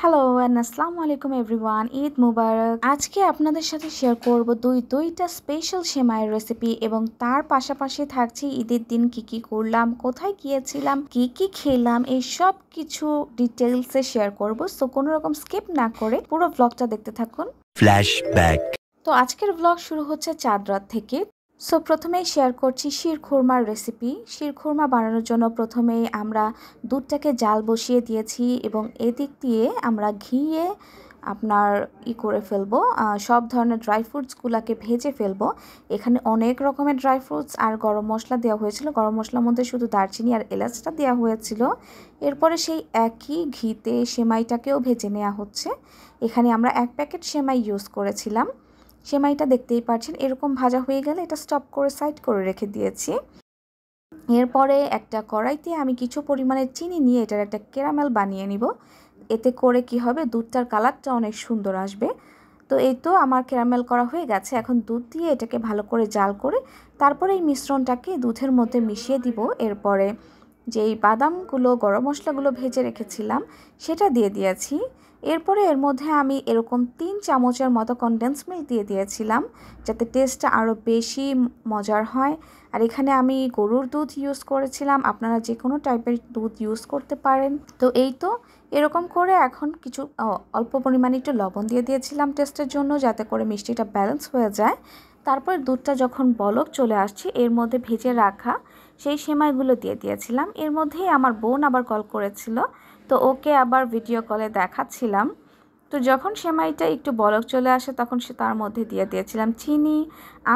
Hello and আসসালামু আলাইকুম everyone, Eid মুবারক। আজকে আপনাদের সাথে শেয়ার করব দুইটা স্পেশাল সেমাইয়ের রেসিপি এবং তার পাশাপাশি থাকছে ঈদের দিন কি কি করলাম, কোথায় গিয়েছিলাম, কি কি খেলাম, এই সব কিছু ডিটেলসে শেয়ার করব। সো কোনো রকম স্কিপ না করে পুরো ব্লগটা দেখতে থাকুন। ফ্ল্যাশব্যাক। তো আজকের ব্লগ শুরু হচ্ছে চাঁদ রাত থেকে। সো প্রথমেই শেয়ার করছি শিরখুরমার রেসিপি। শিরখুরমা বানানোর জন্য প্রথমেই আমরা দুধটাকে জাল বসিয়ে দিয়েছি এবং এদিক দিয়ে আমরা ঘিয়ে আপনার করে ফেলবো, সব ধরনের ড্রাই ফ্রুটসগুলোকে ভেজে ফেলবো। এখানে অনেক রকমের ড্রাই ফ্রুটস আর গরম মশলা দেওয়া হয়েছিল। গরম মশলার মধ্যে শুধু দারচিনি আর এলাচটা দেওয়া হয়েছিল। এরপরে সেই একই ঘিতে সেমাইটাকেও ভেজে নেওয়া হচ্ছে। এখানে আমরা 1 প্যাকেট সেমাই ইউজ করেছিলাম। সেমাইটা দেখতেই পাচ্ছেন এরকম ভাজা হয়ে গেলে এটা স্টপ করে সাইড করে রেখে দিয়েছি। এরপরে একটা কড়াইতে আমি কিছু পরিমাণে চিনি নিয়ে এটার একটা ক্যারামেল বানিয়ে নিব। এতে করে কি হবে, দুধটার কালারটা অনেক সুন্দর আসবে। তো এই তো আমার ক্যারামেল করা হয়ে গেছে। এখন দুধ দিয়ে এটাকে ভালো করে জাল করে তারপরে এই মিশ্রণটাকে দুধের মধ্যে মিশিয়ে দিব। এরপরে যেই বাদামগুলো গরম মশলাগুলো ভেজে রেখেছিলাম সেটা দিয়ে দিয়েছি। এরপরে এর মধ্যে আমি এরকম 3 চামচের মতো কনডেন্স মিল্ক দিয়ে দিয়েছিলাম যাতে টেস্টটা আরও বেশি মজার হয়। আর এখানে আমি গরুর দুধ ইউজ করেছিলাম, আপনারা যে কোনো টাইপের দুধ ইউজ করতে পারেন। তো এই তো এরকম করে এখন কিছু অল্প পরিমাণে একটু লবণ দিয়ে দিয়েছিলাম টেস্টের জন্য, যাতে করে মিষ্টিটা ব্যালেন্স হয়ে যায়। তারপর দুধটা যখন বলক চলে আসছে এর মধ্যে ভেজে রাখা সেই সেমাইগুলো দিয়ে দিয়েছিলাম। এর মধ্যেই আমার বোন আবার কল করেছিল, তো ওকে আবার ভিডিও কলে দেখাচ্ছিলাম। তো যখন সেমাইটা একটু বলক চলে আসে তখন তার মধ্যে দিয়ে দিয়েছিলাম চিনি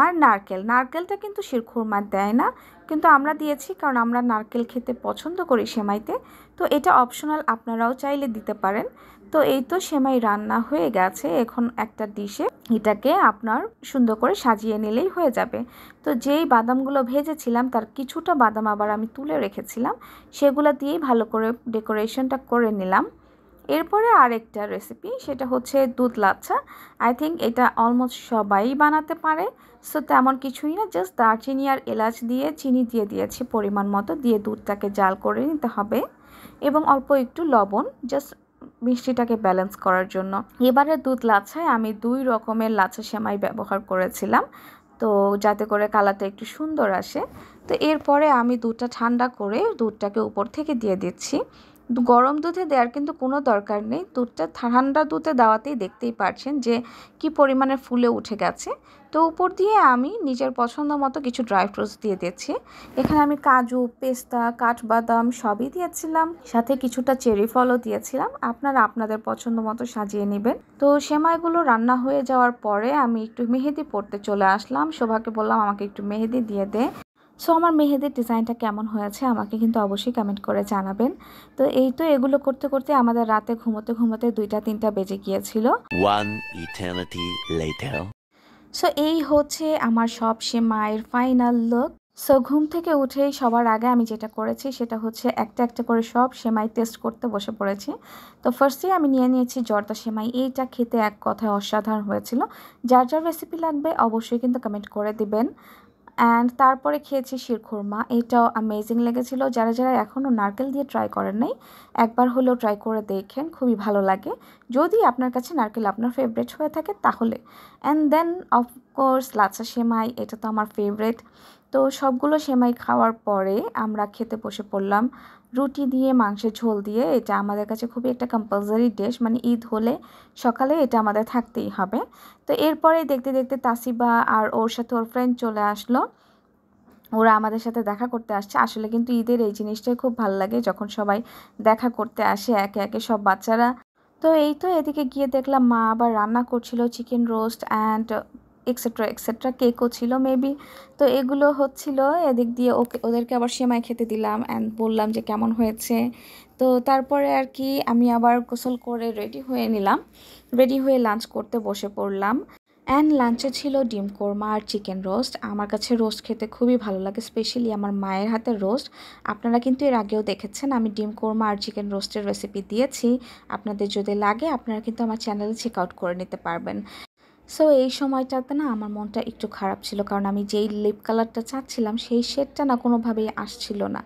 আর নারকেল। নারকেলটা কিন্তু শিরখুরমা দেয় না, কিন্তু আমরা দিয়েছি কারণ আমরা নারকেল খেতে পছন্দ করি সেমাইতে। তো এটা অপশনাল, আপনারাও চাইলে দিতে পারেন। তো এই তো সেমাই রান্না হয়ে গেছে। এখন একটা ডিশে এটাকে আপনার সুন্দর করে সাজিয়ে নিলেই হয়ে যাবে। তো যেই বাদামগুলো ভেজেছিলাম তার কিছুটা বাদাম আবার আমি তুলে রেখেছিলাম, সেগুলো দিয়েই ভালো করে ডেকোরেশনটা করে নিলাম। এরপরে আরেকটা রেসিপি, সেটা হচ্ছে দুধ লাচ্ছা। আই থিঙ্ক এটা অলমোস্ট সবাই বানাতে পারে। সো তেমন কিছুই না, জাস্ট দারচিনি আর এলাচ দিয়ে চিনি দিয়ে দিয়েছি পরিমাণ মতো, দিয়ে দুধটাকে জাল করে নিতে হবে এবং অল্প একটু লবণ, জাস্ট মিষ্টিটাকে ব্যালেন্স করার জন্য। এবারে দুধ লাচ্ছায় আমি 2 রকমের লাচ্ছা সেমাই ব্যবহার করেছিলাম, তো যাতে করে কালারটা একটু সুন্দর আসে। তো এরপরে আমি দুধটা ঠান্ডা করে দুধটাকে উপর থেকে দিয়ে দিচ্ছি। গরম দুধে দেওয়ার কিন্তু কোনো দরকার নেই, দুধটা ঠান্ডা দুধে দেওয়াতেই দেখতেই পাচ্ছেন যে কি পরিমাণে ফুলে উঠে গেছে। তো উপর দিয়ে আমি নিজের পছন্দ মতো কিছু ড্রাই ফ্রুটস দিয়ে দিচ্ছি। এখানে আমি কাজু, পেস্তা, কাঠবাদাম সবই দিয়েছিলাম, সাথে কিছুটা চেরি ফলও দিয়েছিলাম। আপনারা আপনাদের পছন্দ মতো সাজিয়ে নেবেন। তো সেমাইগুলো রান্না হয়ে যাওয়ার পরে আমি একটু মেহেদি পড়তে চলে আসলাম। শোভাকে বললাম আমাকে একটু মেহেদি দিয়ে দে। সো আমার মেহেদির ডিজাইনটা কেমন হয়েছে আমাকে কিন্তু অবশ্যই কমেন্ট করে জানাবেন। তো এই তো এগুলো করতে করতে আমাদের রাতে ঘুমোতে ঘুমোতে 2টা-3টা বেজে গিয়েছিল। One eternity later. সো এই হচ্ছে আমার সব সেমাইয়ের ফাইনাল লুক। সো ঘুম থেকে উঠেই সবার আগে আমি যেটা করেছি সেটা হচ্ছে একটা একটা করে সব সেমাই টেস্ট করতে বসে পড়েছি। তো ফার্স্টেই আমি নিয়ে নিয়েছি জর্দা সেমাই। এইটা খেতে এক কথায় অসাধারণ হয়েছিল। যার যার রেসিপি লাগবে অবশ্যই কিন্তু কমেন্ট করে দিবেন। অ্যান্ড তারপরে খেয়েছি শিরখুরমা, এটাও অ্যামেজিং লেগেছিল। যারা যারা এখনও নারকেল দিয়ে ট্রাই করেন নাই, একবার হলেও ট্রাই করে দেখেন, খুবই ভালো লাগে যদি আপনার কাছে নারকেল আপনার ফেভারিট হয়ে থাকে তাহলে। অ্যান্ড দেন অফকোর্স লাচ্ছা সেমাই, এটা তো আমার ফেভারিট। তো সবগুলো সেমাই খাওয়ার পরে আমরা খেতে বসে পড়লাম রুটি দিয়ে, মাংসের ঝোল দিয়ে। এটা আমাদের কাছে খুবই একটা কম্পালসারি ডিশ, মানে ঈদ হলে সকালে এটা আমাদের থাকতেই হবে। তো এরপরে দেখতে দেখতে তাসিবা আর ওর সাথে ওর ফ্রেন্ড চলে আসলো। ওরা আমাদের সাথে দেখা করতে আসছে। আসলে কিন্তু ঈদের এই জিনিসটাই খুব ভালো লাগে, যখন সবাই দেখা করতে আসে একে একে সব বাচ্চারা। তো এই তো এদিকে গিয়ে দেখলাম মা আবার রান্না করছিল chicken roast and etcetera etcetera, কেকও ছিল মেবি। তো এগুলো হচ্ছিল, এদিক দিয়ে ওদেরকে আবার সেমাই খেতে দিলাম অ্যান্ড বললাম যে কেমন হয়েছে। তো তারপরে আর কি আমি আবার গোসল করে রেডি হয়ে নিলাম, রেডি হয়ে লাঞ্চ করতে বসে পড়লাম। অ্যান্ড লাঞ্চে ছিল ডিম কোরমা আর চিকেন রোস্ট। আমার কাছে রোস্ট খেতে খুবই ভালো লাগে, স্পেশালি আমার মায়ের হাতের রোস্ট। আপনারা কিন্তু এর আগেও দেখেছেন আমি ডিম কোরমা আর চিকেন রোস্টের রেসিপি দিয়েছি। আপনাদের যদি লাগে আপনারা কিন্তু আমার চ্যানেলে চেক আউট করে নিতে পারবেন। সো এই সময়টাতে না আমার মনটা একটু খারাপ ছিল, কারণ আমি যেই লিপ কালারটা চাচ্ছিলাম সেই শেডটা না কোনোভাবেই আসছিল না।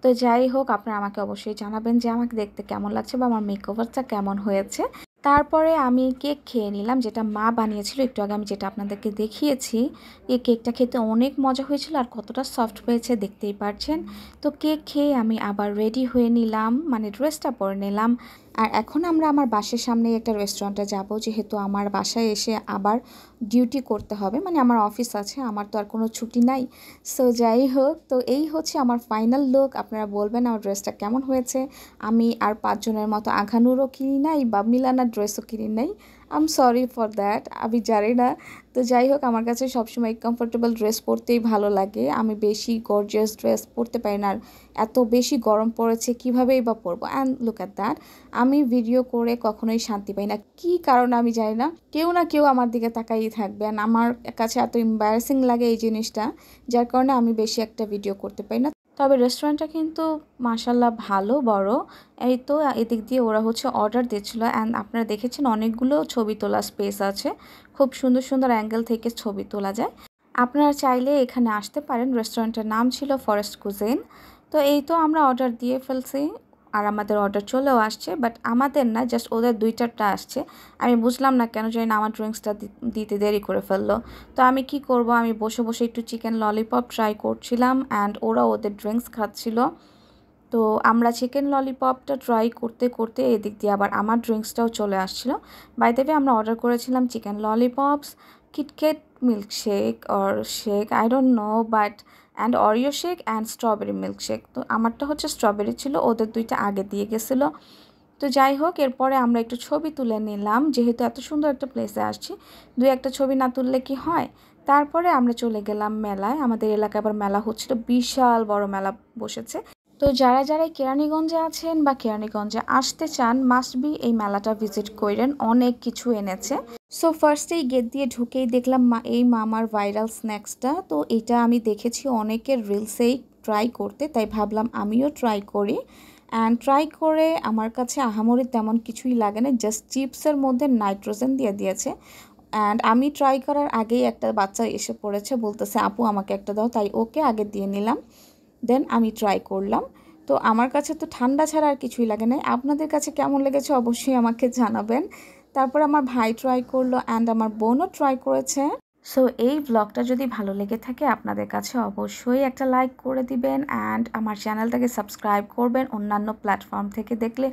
তো যাই হোক, আপনারা আমাকে অবশ্যই জানাবেন যে আমাকে দেখতে কেমন লাগছে বা আমার মেকওভারটা কেমন হয়েছে। তারপরে আমি কেক খেয়ে নিলাম, যেটা মা বানিয়েছিল একটু আগে আমি যেটা আপনাদেরকে দেখিয়েছি। এই কেকটা খেতে অনেক মজা হয়েছিল আর কতটা সফট হয়েছে দেখতেই পারছেন। তো কেক খেয়ে আমি আবার রেডি হয়ে নিলাম, মানে ড্রেসটা পরে নিলাম। আর এখন আমরা আমার বাসার সামনে একটা রেস্টুরেন্টে যাব, যেহেতু আমার বাসায় এসে আবার ডিউটি করতে হবে, মানে আমার অফিস আছে, আমার তো আর কোনো ছুটি নাই। সো যাই হোক, তো এই হচ্ছে আমার ফাইনাল লুক। আপনারা বলবেন আমার ড্রেসটা কেমন হয়েছে। আমি আর 5 জনের মতো আঘানুরও কিনি নাই বা মিলানার ড্রেসও কিনি নাই। I am sorry for that, আমি জানি না। তো যাই হোক, আমার কাছে সবসময় কমফোর্টেবল ড্রেস পরতেই ভালো লাগে। আমি বেশি গর্জিয়াস ড্রেস পরতে পারি না, আর এত বেশি গরম পড়েছে কীভাবেই বা পরবো। অ্যান্ড লুক অ্যাট দ্যাট, আমি ভিডিও করে কখনোই শান্তি পাই না, কী কারণে আমি জানি না। কেউ না কেউ আমার দিকে তাকাই থাকবে, আর আমার কাছে এত এম্বারাসিং লাগে এই জিনিসটা, যার কারণে আমি বেশি একটা ভিডিও করতে পারি না। তবে রেস্টুরেন্টটা কিন্তু মাশাল্লাহ ভালো বড়। এই তো এদিক দিয়ে ওরা হচ্ছে অর্ডার দিচ্ছিলো, অ্যান্ড আপনারা দেখেছেন অনেকগুলো ছবি তোলা স্পেস আছে, খুব সুন্দর সুন্দর অ্যাঙ্গেল থেকে ছবি তোলা যায়। আপনারা চাইলে এখানে আসতে পারেন। রেস্টুরেন্টের নাম ছিল ফরেস্ট কুজিন। তো এই তো আমরা অর্ডার দিয়ে ফেলছি, আর আমাদের অর্ডার চলেও আসছে, বাট আমাদের না, জাস্ট ওদের 2-4টা আসছে। আমি বুঝলাম না কেন জানি না আমার ড্রিঙ্কসটা দিতে দেরি করে ফেললো। তো আমি কি করব, আমি বসে বসে একটু চিকেন ললিপপ ট্রাই করছিলাম, অ্যান্ড ওরা ওদের ড্রিঙ্কস খাচ্ছিল। তো আমরা চিকেন ললিপপটা ট্রাই করতে করতে এদিক দিয়ে আবার আমার ড্রিঙ্কসটাও চলে আসছিলো। বাই দ্য ওয়ে, আমরা অর্ডার করেছিলাম chicken lollipops, KitKat milkshake or shake, I don't know, but and Oreo shake and strawberry milkshake. তো আমারটা হচ্ছে স্ট্রবেরি ছিল, ওদের 2টা আগে দিয়ে গেছিলো। তো যাই হোক, এরপরে আমরা একটু ছবি তুলে নিলাম, যেহেতু এত সুন্দর একটা প্লেসে আসছি, 2-1টা ছবি না তুললে কি হয়। তারপরে আমরা চলে গেলাম মেলায়। আমাদের এলাকায় আবার মেলা হচ্ছিল, বিশাল বড় মেলা বসেছে। তো যারা যারা কেরানীগঞ্জে আছেন বা কেরানীগঞ্জে আসতে চান, মাস্ট বি এই মেলাটা ভিজিট করেন, অনেক কিছু এনেছে। সো ফার্স্টেই গেট দিয়ে ঢুকেই দেখলাম এই মামার ভাইরাল স্ন্যাক্সটা। তো এটা আমি দেখেছি অনেকের রিলসেই ট্রাই করতে, তাই ভাবলাম আমিও ট্রাই করি। অ্যান্ড ট্রাই করে আমার কাছে আহামরি তেমন কিছুই লাগে না, জাস্ট চিপসের মধ্যে নাইট্রোজেন দিয়ে দিয়েছে। অ্যান্ড আমি ট্রাই করার আগেই একটা বাচ্চা এসে পড়েছে, বলতেছে আপু আমাকে একটা দাও, তাই ওকে আগে দিয়ে নিলাম, দেন আমি ট্রাই করলাম। তো আমার কাছে তো ঠান্ডা ছাড়া আর কিছুই লাগে না। আপনাদের কাছে কেমন লেগেছে অবশ্যই আমাকে জানাবেন। তারপর আমার ভাই ট্রাই করলো, অ্যান্ড আমার বোনও ট্রাই করেছে। সো এই ব্লগটা যদি ভালো লেগে থাকে আপনাদের কাছে, অবশ্যই একটা লাইক করে দিবেন, অ্যান্ড আমার চ্যানেলটাকে সাবস্ক্রাইব করবেন। অন্যান্য প্ল্যাটফর্ম থেকে দেখলে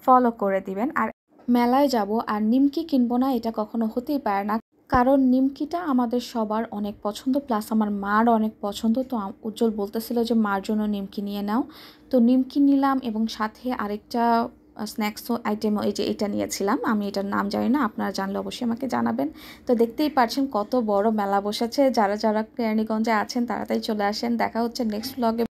ফলো করে দিবেন। আর মেলায় যাব আর নিমকি কিনবো না, এটা কখনো হতেই পারে না, কারণ নিমকিটা আমাদের সবার অনেক পছন্দ, প্লাস আমার মার অনেক পছন্দ। তো উজ্জ্বল বলতেছিল যে মার জন্য নিমকি নিয়ে নাও। তো নিমকি নিলাম, এবং সাথে আরেকটা স্ন্যাক্স আইটেমও, এই যে এটা নিয়েছিলাম, আমি এটার নাম জানি না, আপনারা জানলে অবশ্যই আমাকে জানাবেন। তো দেখতেই পাচ্ছেন কত বড় মেলা বসেছে। যারা যারা কেরানীগঞ্জে আছেন তাড়াতাড়ি চলে আসেন। দেখা হচ্ছে নেক্সট ব্লগে।